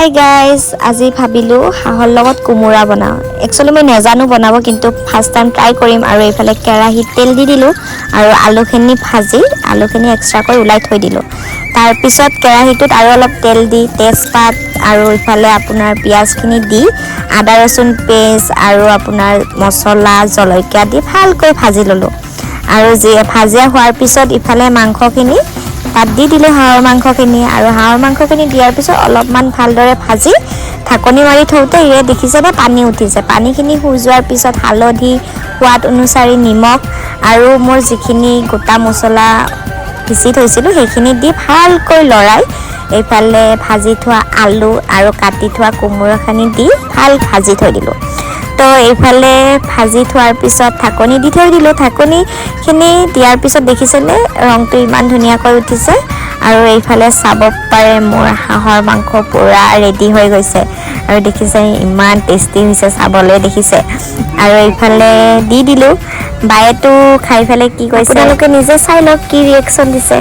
hi guys আজি ভাবিলো হাঁহৰ লগত কোমোৰা বনাওঁ একচুৱেলি মই নাজানো বনাব কিন্তু ফাৰ্ষ্ট টাইম ট্ৰাই কৰিম আৰু এইফালে কেৰাহীত তেল দি দিলোঁ আৰু আলুখিনি ভাজি আলুখিনি এক্সট্ৰাকৈ ওলাই থৈ দিলোঁ তাৰপিছত কেৰাহীটোত আৰু অলপ তেল দি তেজপাত আৰু ইফালে আপোনাৰ পিঁয়াজখিনি দি আদা ৰচুন পেষ্ট আৰু আপোনাৰ মছলা জলকীয়া দি ভালকৈ ভাজি ল'লোঁ আৰু ভাজা হোৱাৰ পিছত ইফালে মাংসখিনি তাত দি দিলোঁ হাঁহৰ মাংসখিনি আৰু হাঁহৰ মাংসখিনি দিয়াৰ পিছত অলপমান ভালদৰে ভাজি ঢাকনি মাৰি থওঁতে ইয়ে দেখিছেনে পানী উঠিছে পানীখিনি শুই যোৱাৰ পিছত হালধি সোৱাদ অনুসৰি নিমখ আৰু মোৰ যিখিনি গোটা মছলা পিচি থৈছিলোঁ সেইখিনি দি ভালকৈ লৰাই এইফালে ভাজি থোৱা আলু আৰু কাটি থোৱা কোমোৰাখিনি দি ভাল ভাজি থৈ দিলোঁ তো এইফালে ভাজি থোৱাৰ পিছত ঢাকনি দি থৈ দিলোঁ ঢাকনিখিনি দিয়াৰ পিছত দেখিছেনে ৰংটো ইমান ধুনীয়াকৈ উঠিছে আৰু এইফালে চাব পাৰে মোৰ হাঁহৰ মাংস পুৰা ৰেডি হৈ গৈছে আৰু দেখিছে ইমান টেষ্টি হৈছে চাবলৈ দেখিছে আৰু এইফালে দি দিলোঁ বায়েতো খাই পেলাই কি কৈছে আপোনালোকে নিজে চাই লওক কি ৰিয়েকশ্যন দিছে